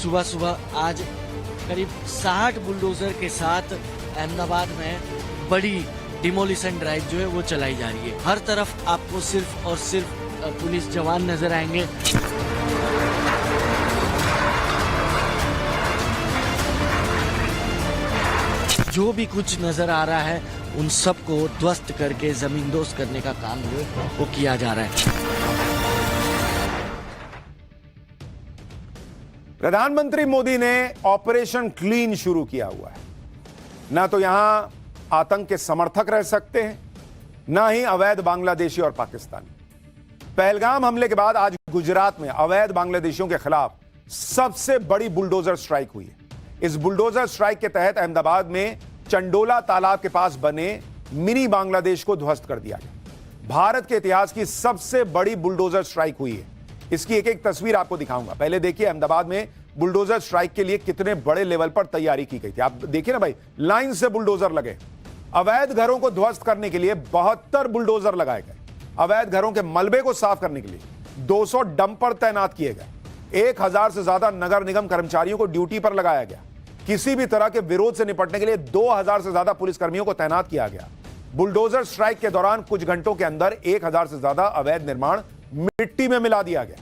सुबह सुबह आज करीब 60 बुलडोजर के साथ अहमदाबाद में बड़ी डिमोलिशन ड्राइव जो है वो चलाई जा रही है। हर तरफ आपको सिर्फ और सिर्फ पुलिस जवान नजर आएंगे। जो भी कुछ नजर आ रहा है उन सबको ध्वस्त करके जमींदोज करने का काम जो है वो किया जा रहा है। प्रधानमंत्री मोदी ने ऑपरेशन क्लीन शुरू किया हुआ है। ना तो यहां आतंक के समर्थक रह सकते हैं, ना ही अवैध बांग्लादेशी और पाकिस्तानी। पहलगाम हमले के बाद आज गुजरात में अवैध बांग्लादेशियों के खिलाफ सबसे बड़ी बुलडोजर स्ट्राइक हुई है। इस बुलडोजर स्ट्राइक के तहत अहमदाबाद में चंडोला तालाब के पास बने मिनी बांग्लादेश को ध्वस्त कर दिया गया। भारत के इतिहास की सबसे बड़ी बुलडोजर स्ट्राइक हुई है। इसकी एक एक तस्वीर आपको दिखाऊंगा। पहले देखिए अहमदाबाद में बुलडोजर स्ट्राइक के लिए कितने बड़े लेवल पर तैयारी की गई थी। आप देखिए ना भाई, लाइन से बुलडोजर लगे। अवैध घरों को ध्वस्त करने के लिए 72 बुलडोजर लगाए गए। अवैध घरों के मलबे को साफ करने के लिए 200 डंपर तैनात किए गए। 1000 से ज्यादा नगर निगम कर्मचारियों को ड्यूटी पर लगाया गया। किसी भी तरह के विरोध से निपटने के लिए 2000 से ज्यादा पुलिसकर्मियों को तैनात किया गया। बुलडोजर स्ट्राइक के दौरान कुछ घंटों के अंदर 1000 से ज्यादा अवैध निर्माण मिट्टी में मिला दिया गया।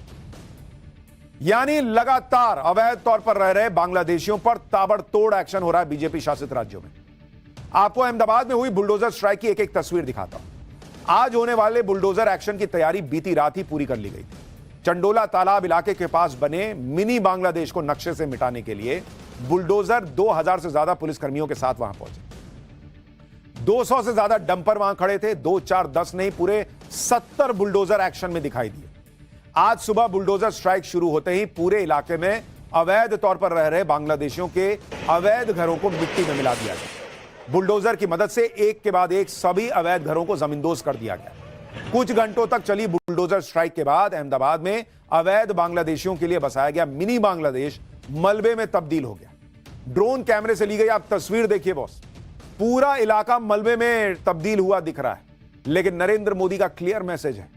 यानी लगातार अवैध तौर पर रह रहे बांग्लादेशियों पर ताबड़तोड़ एक्शन हो रहा है बीजेपी शासित राज्यों में। आपको अहमदाबाद में हुई बुलडोजर स्ट्राइक की एक एक तस्वीर दिखाता हूं। आज होने वाले बुलडोजर एक्शन की तैयारी बीती रात ही पूरी कर ली गई थी। चंडोला तालाब इलाके के पास बने मिनी बांग्लादेश को नक्शे से मिटाने के लिए बुलडोजर 2000 से ज्यादा पुलिसकर्मियों के साथ वहां पहुंचे। 200 से ज्यादा डंपर वहां खड़े थे। 2, 4, 10 नहीं, पूरे 70 बुलडोजर एक्शन में दिखाई दिए। आज सुबह बुलडोजर स्ट्राइक शुरू होते ही पूरे इलाके में अवैध तौर पर रह रहे बांग्लादेशियों के अवैध घरों को मिट्टी में मिला दिया गया। बुलडोजर की मदद से एक के बाद एक सभी अवैध घरों को जमींदोज कर दिया गया। कुछ घंटों तक चली बुलडोजर स्ट्राइक के बाद अहमदाबाद में अवैध बांग्लादेशियों के लिए बसाया गया मिनी बांग्लादेश मलबे में तब्दील हो गया। ड्रोन कैमरे से ली गई आप तस्वीर देखिए बॉस, पूरा इलाका मलबे में तब्दील हुआ दिख रहा है। लेकिन नरेंद्र मोदी का क्लियर मैसेज है,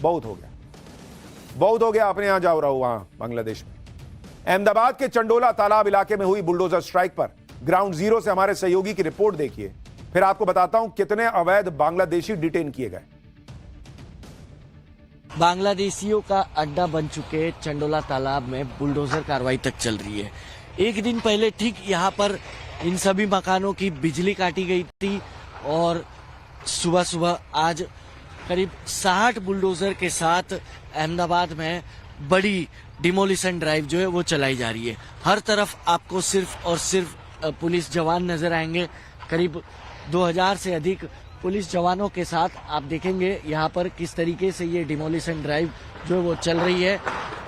बहुत हो गया, बहुत हो गया, अपने यहां जाओ रहो वहां बांग्लादेश में। अहमदाबाद के चंडोला तालाब इलाके में हुई बुलडोजर स्ट्राइक पर ग्राउंड जीरो से हमारे सहयोगी की रिपोर्ट देखिए, फिर आपको बताता हूं कितने अवैध बांग्लादेशी डिटेन किए गए। बांग्लादेशियों का अड्डा बन चुके चंडोला तालाब में बुलडोजर कार्रवाई तक चल रही है। एक दिन पहले ठीक यहाँ पर इन सभी मकानों की बिजली काटी गई थी और सुबह सुबह आज करीब 60 बुलडोजर के साथ अहमदाबाद में बड़ी डिमोलिशन ड्राइव जो है वो चलाई जा रही है। हर तरफ आपको सिर्फ और सिर्फ पुलिस जवान नजर आएंगे। करीब 2000 से अधिक पुलिस जवानों के साथ आप देखेंगे यहाँ पर किस तरीके से ये डिमोलिशन ड्राइव जो है वो चल रही है।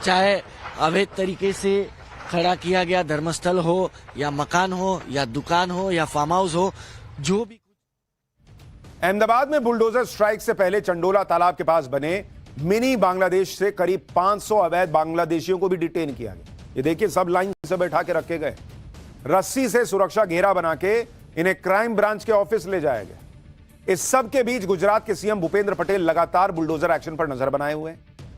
चाहे अवैध तरीके से खड़ा किया गया धर्मस्थल हो या मकान हो या दुकान हो या फार्म हाउस हो, जो भी। अहमदाबाद में बुलडोजर स्ट्राइक से पहले चंडोला तालाब के पास बने मिनी बांग्लादेश से करीब 500 अवैध बांग्लादेशियों को भी डिटेन किया गया। ये देखिए, सब लाइन से बैठा के रखे गए। रस्सी से सुरक्षा घेरा बना के इन्हें क्राइम ब्रांच के ऑफिस ले जाया गया। इस सब के बीच गुजरात के सीएम भूपेंद्र पटेल लगातार बुलडोजर एक्शन पर नजर बनाए हुए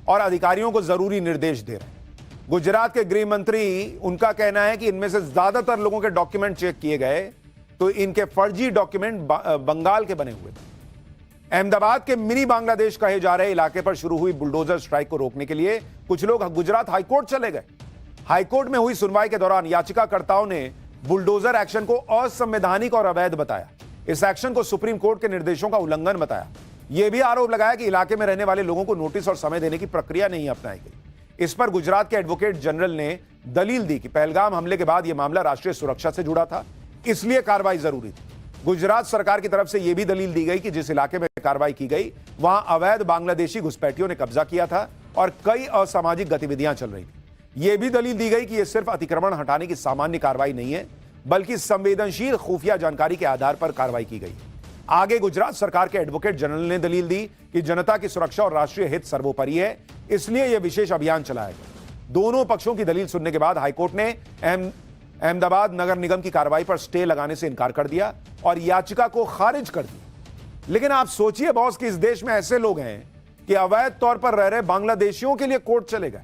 और अधिकारियों को जरूरी निर्देश दे रहे हैं। गुजरात के गृह मंत्री, उनका कहना है कि इनमें से ज्यादातर लोगों के डॉक्यूमेंट चेक किए गए तो इनके फर्जी डॉक्यूमेंट बंगाल के बने हुए थे। अहमदाबाद के मिनी बांग्लादेश कहे जा रहे इलाके पर शुरू हुई बुलडोजर स्ट्राइक को रोकने के लिए कुछ लोग गुजरात हाईकोर्ट चले गए। हाईकोर्ट में हुई सुनवाई के दौरान याचिकाकर्ताओं ने बुलडोजर एक्शन को असंवैधानिक और अवैध बताया। इस एक्शन को सुप्रीम कोर्ट के निर्देशों का उल्लंघन बताया। यह भी आरोप लगाया कि इलाके में रहने वाले लोगों को नोटिस और समय देने की प्रक्रिया नहीं अपनाई गई। इस पर गुजरात के एडवोकेट जनरल ने दलील दी कि पहलगाम हमले के बाद यह मामला राष्ट्रीय सुरक्षा से जुड़ा था, इसलिए कार्रवाई जरूरी थी। गुजरात सरकार की तरफ से यह भी दलील दी गई कि जिस इलाके में कार्रवाई की गई वहां अवैध बांग्लादेशी घुसपैठियों ने कब्जा किया था और कई असामाजिक गतिविधियां चल रही थी। यह भी दलील दी गई कि यह सिर्फ अतिक्रमण हटाने की सामान्य कार्रवाई नहीं है, बल्कि संवेदनशील खुफिया जानकारी के आधार पर कार्रवाई की गई। आगे गुजरात सरकार के एडवोकेट जनरल ने दलील दी कि जनता की सुरक्षा और राष्ट्रीय हित सर्वोपरि है, इसलिए यह विशेष अभियान चलाया गया। दोनों पक्षों की दलील सुनने के बाद हाईकोर्ट ने अहमदाबाद नगर निगम की कार्रवाई पर स्टे लगाने से इनकार कर दिया और याचिका को खारिज कर दिया। लेकिन आप सोचिए बॉस कि इस देश में ऐसे लोग हैं कि अवैध तौर पर रह रहे बांग्लादेशियों के लिए कोर्ट चले गए।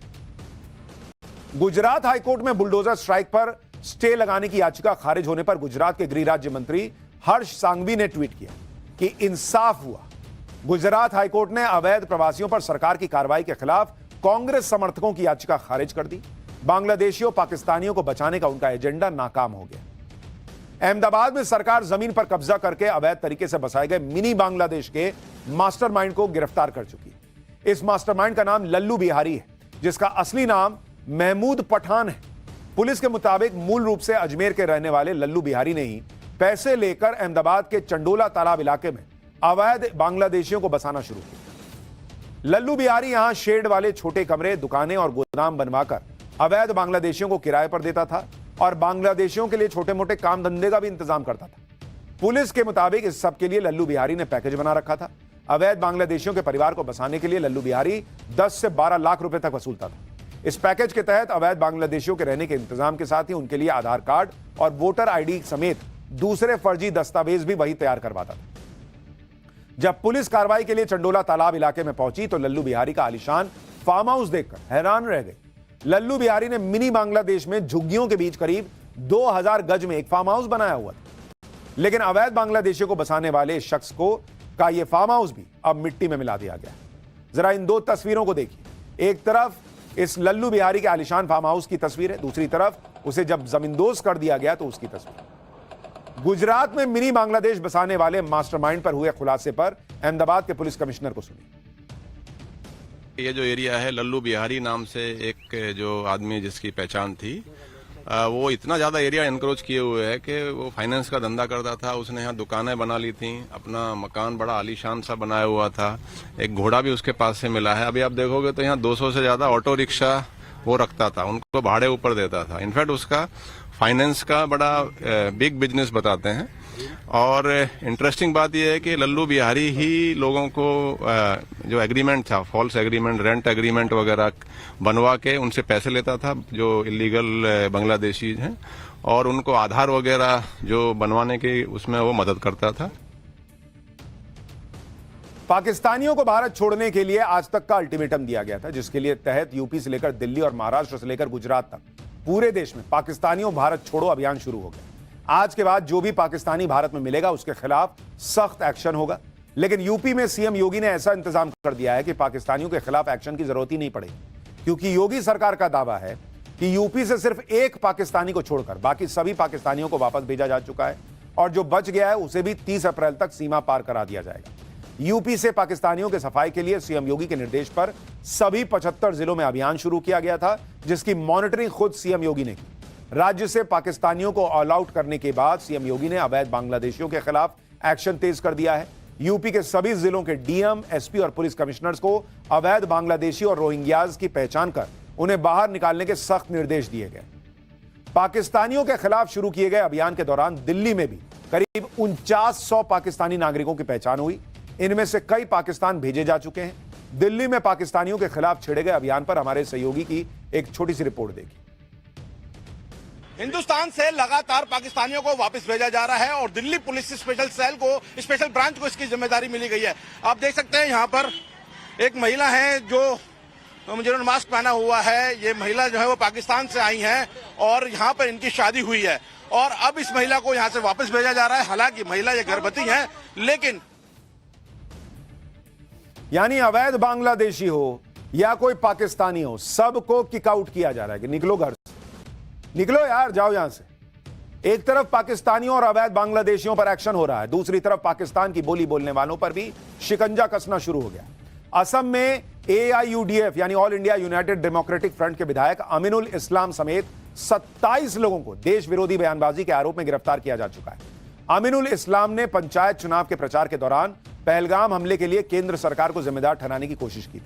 गुजरात हाईकोर्ट में बुलडोजर स्ट्राइक पर स्टे लगाने की याचिका खारिज होने पर गुजरात के गृह राज्य मंत्री हर्ष सांघवी ने ट्वीट किया कि इंसाफ हुआ। गुजरात हाईकोर्ट ने अवैध प्रवासियों पर सरकार की कार्रवाई के खिलाफ कांग्रेस समर्थकों की याचिका खारिज कर दी। बांग्लादेशियों पाकिस्तानियों को बचाने का उनका एजेंडा नाकाम हो गया। अहमदाबाद में सरकार जमीन पर कब्जा करके अवैध तरीके से बसाए गए मिनी बांग्लादेश के मास्टरमाइंड को गिरफ्तार कर चुकी है। इस मास्टरमाइंड का नाम लल्लू बिहारी है, जिसका असली नाम महमूद पठान है। पुलिस के मुताबिक मूल रूप से अजमेर के रहने वाले लल्लू बिहारी ने ही पैसे लेकर अहमदाबाद के चंडोला तालाब इलाके में अवैध बांग्लादेशियों को बसाना शुरू किया। लल्लू बिहारी यहां शेड वाले छोटे कमरे, दुकानें और गोदाम बनवाकर अवैध बांग्लादेशियों को किराए पर देता था और बांग्लादेशियों के लिए छोटे मोटे काम धंधे का भी इंतजाम करता था। पुलिस के मुताबिक इस सब के लिए लल्लू बिहारी ने पैकेज बना रखा था। अवैध बांग्लादेशियों के परिवार को बसाने के लिए लल्लू बिहारी 10 से 12 लाख रुपए तक वसूलता था। इस पैकेज के तहत अवैध बांग्लादेशियों के रहने के इंतजाम के साथ ही उनके लिए आधार कार्ड और वोटर आईडी समेत दूसरे फर्जी दस्तावेज भी वही तैयार करवाता था। जब पुलिस कार्रवाई के लिए चंडोला तालाब इलाके में पहुंची तो लल्लू बिहारी का आलीशान फार्म हाउस देखकर हैरान रह गई। लल्लू बिहारी ने मिनी बांग्लादेश में झुग्गियों के बीच करीब 2000 गज में एक फार्म हाउस बनाया हुआ था, लेकिन अवैध बांग्लादेशियों को बसाने वाले इस शख्स का यह फार्म हाउस भी अब मिट्टी में मिला दिया गया। जरा इन दो तस्वीरों को देखिए। एक तरफ इस लल्लू बिहारी के आलीशान फार्म हाउस की तस्वीर है, दूसरी तरफ उसे जब जमींदोज कर दिया गया तो उसकी तस्वीर। गुजरात में मिनी बांग्लादेश बसाने वाले मास्टरमाइंड पर हुए खुलासे पर अहमदाबाद के पुलिस कमिश्नर को सुनिए। ये जो एरिया है, लल्लू बिहारी नाम से एक जो आदमी जिसकी पहचान थी, वो इतना ज्यादा एरिया एनक्रोच किए हुए है कि वो फाइनेंस का धंधा करता था। उसने यहाँ दुकानें बना ली थी, अपना मकान बड़ा आलीशान सा बनाया हुआ था, एक घोड़ा भी उसके पास से मिला है। अभी आप देखोगे तो यहाँ 200 से ज्यादा ऑटो रिक्शा वो रखता था, उनको भाड़े ऊपर देता था। इनफैक्ट उसका फाइनेंस का बड़ा बिग बिजनेस बताते हैं। और इंटरेस्टिंग बात यह है कि लल्लू बिहारी ही लोगों को जो एग्रीमेंट था, फॉल्स एग्रीमेंट, रेंट एग्रीमेंट वगैरह बनवा के उनसे पैसे लेता था जो इलीगल बांग्लादेशी हैं, और उनको आधार वगैरह जो बनवाने की उसमें वो मदद करता था। पाकिस्तानियों को भारत छोड़ने के लिए आज तक का अल्टीमेटम दिया गया था, जिसके लिए तहत यूपी से लेकर दिल्ली और महाराष्ट्र से लेकर गुजरात तक पूरे देश में पाकिस्तानियों भारत छोड़ो अभियान शुरू हो गया। आज के बाद जो भी पाकिस्तानी भारत में मिलेगा उसके खिलाफ सख्त एक्शन होगा। लेकिन यूपी में सीएम योगी ने ऐसा इंतजाम कर दिया है कि पाकिस्तानियों के खिलाफ एक्शन की जरूरत ही नहीं पड़ेगी, क्योंकि योगी सरकार का दावा है कि यूपी से सिर्फ एक पाकिस्तानी को छोड़कर बाकी सभी पाकिस्तानियों को वापस भेजा जा चुका है, और जो बच गया है उसे भी 30 अप्रैल तक सीमा पार करा दिया जाएगा। यूपी से पाकिस्तानियों के सफाई के लिए सीएम योगी के निर्देश पर सभी 75 जिलों में अभियान शुरू किया गया था, जिसकी मॉनिटरिंग खुद सीएम योगी ने की। राज्य से पाकिस्तानियों को ऑल आउट करने के बाद सीएम योगी ने अवैध बांग्लादेशियों के खिलाफ एक्शन तेज कर दिया है। यूपी के सभी जिलों के डीएम, एसपी और पुलिस कमिश्नर्स को अवैध बांग्लादेशी और रोहिंग्याज की पहचान कर उन्हें बाहर निकालने के सख्त निर्देश दिए गए। पाकिस्तानियों के खिलाफ शुरू किए गए अभियान के दौरान दिल्ली में भी करीब 4900 पाकिस्तानी नागरिकों की पहचान हुई। इनमें से कई पाकिस्तान भेजे जा चुके हैं। दिल्ली में पाकिस्तानियों के खिलाफ छेड़े गए अभियान पर हमारे सहयोगी की एक छोटी सी रिपोर्ट देखिए। हिंदुस्तान से लगातार पाकिस्तानियों को वापस भेजा जा रहा है और दिल्ली पुलिस स्पेशल सेल को, स्पेशल ब्रांच को इसकी जिम्मेदारी मिली गई है। आप देख सकते हैं यहाँ पर एक महिला है जो जिन्होंने मास्क पहना हुआ है। ये महिला जो है वो पाकिस्तान से आई है और यहाँ पर इनकी शादी हुई है और अब इस महिला को यहाँ से वापस भेजा जा रहा है। हालांकि महिला ये गर्भवती है, लेकिन यानी अवैध बांग्लादेशी हो या कोई पाकिस्तानी हो, सबको किक आउट किया जा रहा है कि निकलो घर से, निकलो यार, जाओ यहां से। एक तरफ पाकिस्तानियों और अवैध बांग्लादेशियों पर एक्शन हो रहा है, दूसरी तरफ पाकिस्तान की बोली बोलने वालों पर भी शिकंजा कसना शुरू हो गया। असम में AIUDF यानी all India United democratic front के विधायक अमीनुल इस्लाम समेत 27 लोगों को देश विरोधी बयानबाजी के आरोप में गिरफ्तार किया जा चुका है। अमीनुल इस्लाम ने पंचायत चुनाव के प्रचार के दौरान पहलगाम हमले के लिए केंद्र सरकार को जिम्मेदार ठहराने की कोशिश की।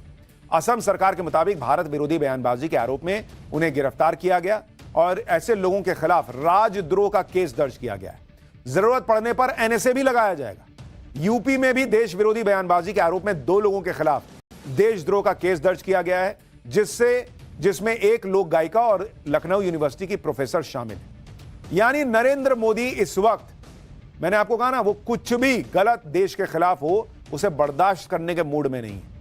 असम सरकार के मुताबिक भारत विरोधी बयानबाजी के आरोप में उन्हें गिरफ्तार किया गया और ऐसे लोगों के खिलाफ राजद्रोह का केस दर्ज किया गया है। जरूरत पड़ने पर NSA भी लगाया जाएगा। यूपी में भी देश विरोधी बयानबाजी के आरोप में 2 लोगों के खिलाफ देशद्रोह का केस दर्ज किया गया है, जिसमें एक लोक गायिका और लखनऊ यूनिवर्सिटी की प्रोफेसर शामिल है। यानी नरेंद्र मोदी इस वक्त, मैंने आपको कहा ना, वो कुछ भी गलत देश के खिलाफ हो उसे बर्दाश्त करने के मूड में नहीं है।